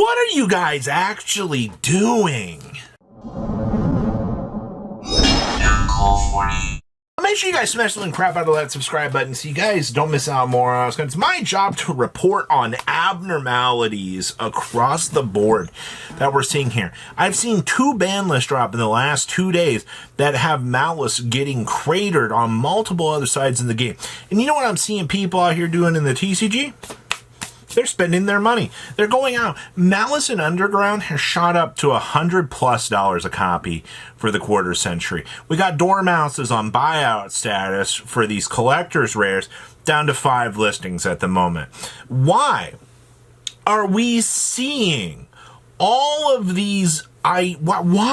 What are you guys actually doing? Make sure you guys smash the link crap out of that subscribe button so you guys don't miss out more. It's my job to report on abnormalities across the board that we're seeing here. I've seen 2 ban lists drop in the last 2 days that have Malice getting cratered on multiple other sides in the game. And you know what I'm seeing people out here doing in the TCG? They're spending their money. They're going out. Malice and Underground has shot up to $100+ a copy for the quarter century. We got Dormouses on buyout status for these collector's rares down to 5 listings at the moment. Why are we seeing all of these? Why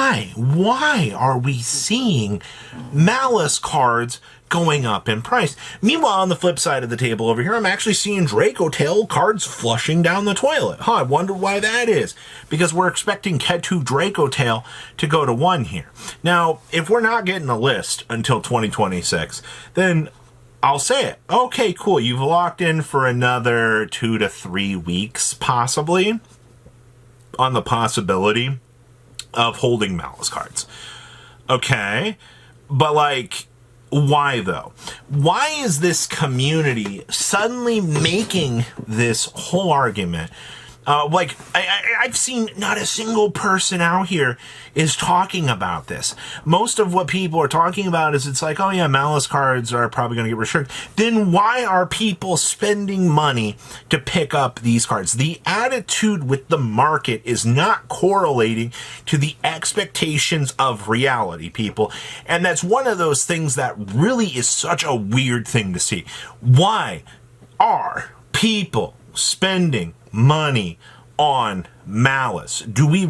are we seeing Malice cards going up in price? Meanwhile, on the flip side of the table over here, I'm actually seeing Draco Tail cards flushing down the toilet. I wonder why that is. Because we're expecting Ketu Draco Tail to go to 1 here. Now, if we're not getting a list until 2026, then I'll say it. Okay, cool. You've locked in for another 2 to 3 weeks, possibly, on the possibility of holding Malice cards. Okay, but like, why though? Why is this community suddenly making this whole argument? I've seen not a single person out here is talking about this. Most of what people are talking about is it's like, oh yeah, Malice cards are probably going to get restricted. Then why are people spending money to pick up these cards? The attitude with the market is not correlating to the expectations of reality, people. And that's one of those things that really is such a weird thing to see. Why are people spending money on Malice? Do we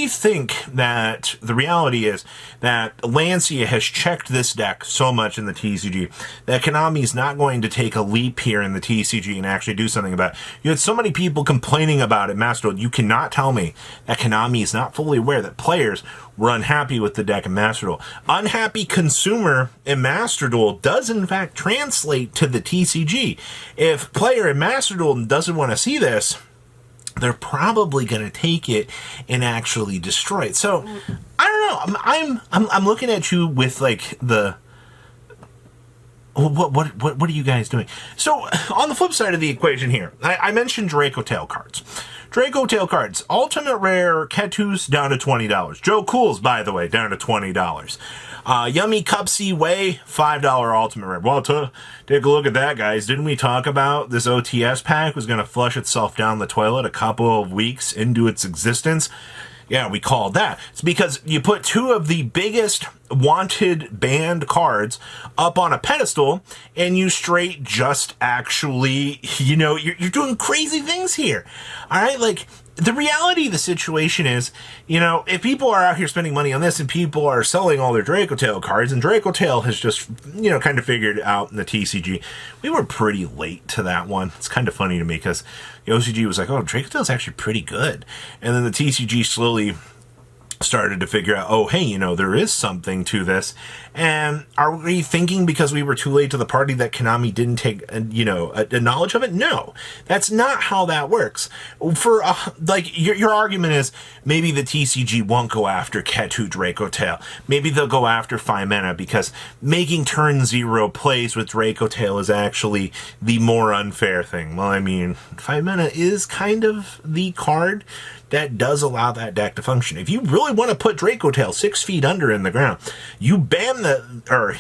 think that the reality is that Lancia has checked this deck so much in the TCG that Konami's not going to take a leap here in the TCG and actually do something about it? You had so many people complaining about it, Master Duel. You cannot tell me that Konami is not fully aware that players were unhappy with the deck in Master Duel. Unhappy consumer in Master Duel does in fact translate to the TCG. If player in Master Duel doesn't want to see this, they're probably going to take it and actually destroy it. So I don't know. I'm looking at you with like the what are you guys doing? So on the flip side of the equation here, I mentioned Draco Tail cards. Draco Tail cards, ultimate rare Ketus down to $20. Joe Cool's, by the way, down to $20. Yummy Cupsy Way, $5 ultimate rare. Well, take a look at that, guys. Didn't we talk about this OTS pack was going to flush itself down the toilet a couple of weeks into its existence? Yeah, we called that. It's because you put 2 of the biggest wanted banned cards up on a pedestal and you straight just actually, you know, you're doing crazy things here. All right, like, the reality of the situation is, you know, if people are out here spending money on this and people are selling all their Draco Tail cards, and Draco Tail has just, you know, kind of figured it out in the TCG, we were pretty late to that one. It's kind of funny to me because the OCG was like, oh, Draco Tail's actually pretty good. And then the TCG slowly started to figure out, oh, hey, you know, there is something to this. And are we thinking because we were too late to the party that Konami didn't take, you know, a knowledge of it? No, that's not how that works. For, like, your argument is maybe the TCG won't go after Ketu Draco Tail. Maybe they'll go after Fimena because making turn 0 plays with Draco Tail is actually the more unfair thing. Well, I mean, Fimena is kind of the card that does allow that deck to function. If you really want to put Draco Tail 6 feet under in the ground, you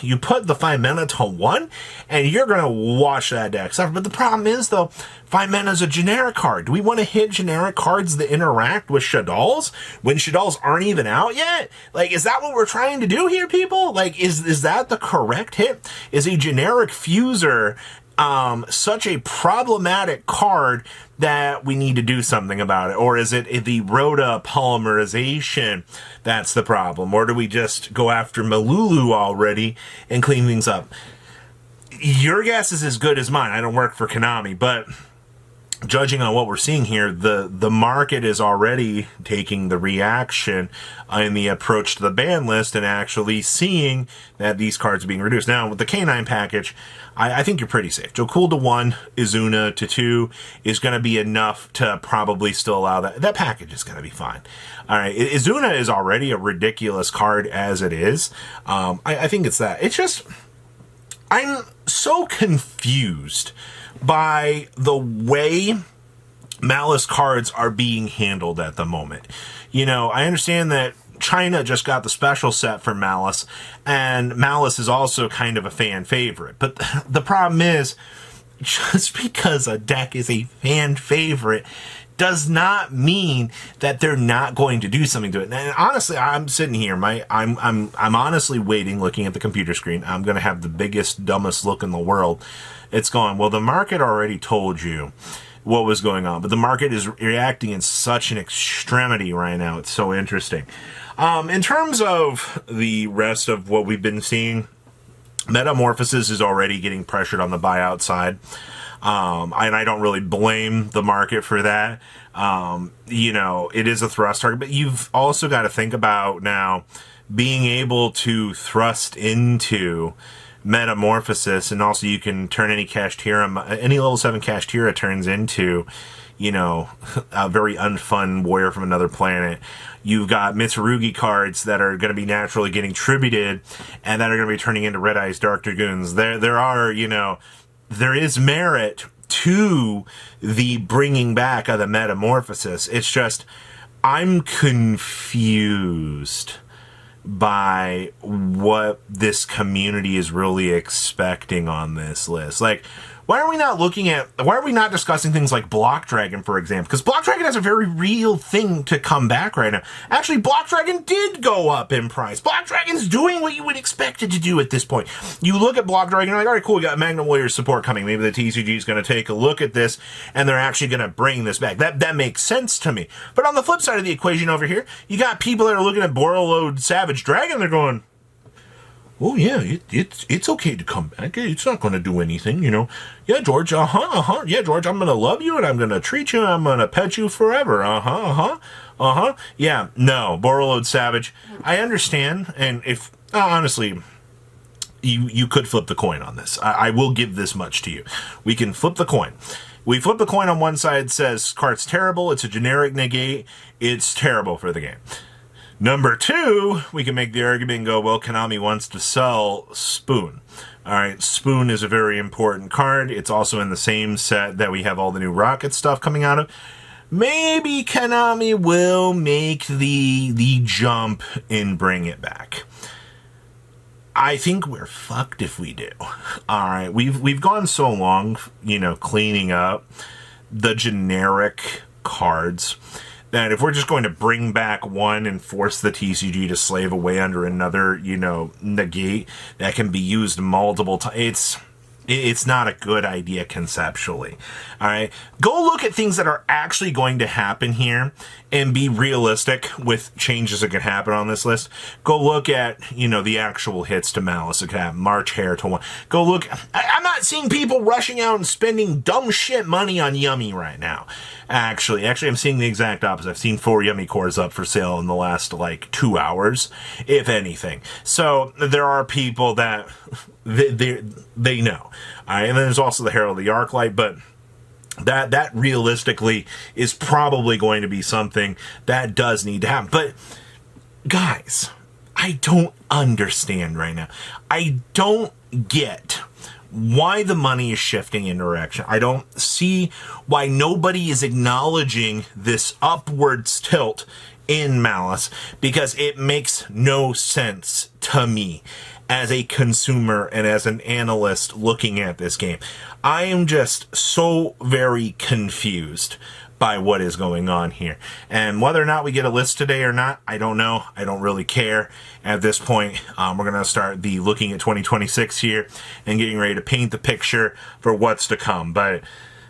you put the Fimena to 1, and you're going to watch that deck suffer. But the problem is, though, Fimena's a generic card. Do we want to hit generic cards that interact with Shaddolls when Shaddolls aren't even out yet? Like, is that what we're trying to do here, people? Like, is that the correct hit? Is a generic Fuser such a problematic card that we need to do something about it? Or is it the Rhoda polymerization that's the problem? Or do we just go after Malulu already and clean things up? Your guess is as good as mine. I don't work for Konami, but judging on what we're seeing here, the market is already taking the reaction in the approach to the ban list and actually seeing that these cards are being reduced. Now, with the K9 package, I think you're pretty safe. Joe Cool to 1, Izuna to 2 is going to be enough to probably still allow that. That package is going to be fine. All right, Izuna is already a ridiculous card as it is. I think it's that. It's just, I'm so confused by the way Malice cards are being handled at the moment. You know, I understand that China just got the special set for Malice, and Malice is also kind of a fan favorite. But the problem is, just because a deck is a fan favorite does not mean that they're not going to do something to it. And honestly, I'm sitting here, I'm honestly waiting, looking at the computer screen. I'm going to have the biggest, dumbest look in the world. It's going, well, the market already told you what was going on, but the market is reacting in such an extremity right now. It's so interesting. In terms of the rest of what we've been seeing, Metamorphosis is already getting pressured on the buyout side. And I don't really blame the market for that. You know, it is a thrust target, but you've also got to think about now being able to thrust into Metamorphosis, and also you can turn any Kashtira, any level 7 Kashtira turns into, you know, a very unfun warrior from another planet. You've got Mitsurugi cards that are going to be naturally getting tributed, and that are going to be turning into Red Eyes Dark Dragoons. There are, you know, there is merit to the bringing back of the Metamorphosis. It's just, I'm confused by what this community is really expecting on this list. Like, why are we not discussing things like Block Dragon, for example? Because Block Dragon has a very real thing to come back right now. Actually, Block Dragon did go up in price. Block Dragon's doing what you would expect it to do at this point. You look at Block Dragon, you're like, all right, cool, we got Magnum Warrior support coming. Maybe the TCG is going to take a look at this, and they're actually going to bring this back. That makes sense to me. But on the flip side of the equation over here, you got people that are looking at Borreload Savage Dragon, they're going, oh yeah, it's okay to come back. It's not going to do anything, you know. Yeah, George, yeah, George, I'm going to love you, and I'm going to treat you, and I'm going to pet you forever. Yeah, no, Borreload Savage, I understand, and if, honestly, you could flip the coin on this. I will give this much to you. We can flip the coin. We flip the coin on one side, says, card's terrible, it's a generic negate, it's terrible for the game. Number 2, we can make the argument and go, well, Konami wants to sell Spoon. All right, Spoon is a very important card. It's also in the same set that we have all the new Rocket stuff coming out of. Maybe Konami will make the jump and bring it back. I think we're fucked if we do. All right, we've gone so long, you know, cleaning up the generic cards that if we're just going to bring back one and force the TCG to slave away under another, you know, negate that can be used multiple times, it's not a good idea conceptually. All right, go look at things that are actually going to happen here and be realistic with changes that could happen on this list. Go look at, you know, the actual hits to Malice that could happen. March Hare to 1. Go look. I'm not seeing people rushing out and spending dumb shit money on Yummy right now. Actually, I'm seeing the exact opposite. I've seen 4 Yummy cores up for sale in the last, like, 2 hours, if anything. So there are people that they know. All right, and then there's also the Herald of the Arclight, but that realistically is probably going to be something that does need to happen. But guys, I don't understand right now. I don't get why the money is shifting in direction. I don't see why nobody is acknowledging this upwards tilt in Malice, because it makes no sense to me as a consumer and as an analyst looking at this game. I am just so very confused by what is going on here. And whether or not we get a list today or not, I don't know. I don't really care at this point. We're going to start the looking at 2026 here and getting ready to paint the picture for what's to come. But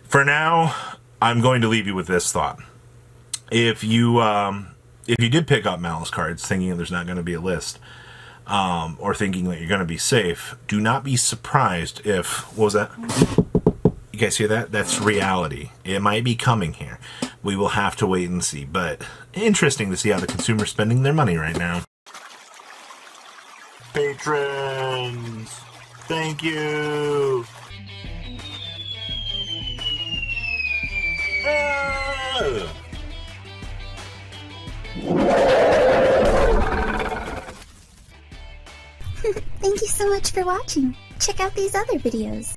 for now, I'm going to leave you with this thought. If you did pick up Malice cards thinking there's not going to be a list, or thinking that you're going to be safe, do not be surprised if, what was that? You You guys hear that? That's reality. It might be coming here. We will have to wait and see, but interesting to see how the consumer's spending their money right now. Patrons, thank you. Thank you so much for watching. Check out these other videos.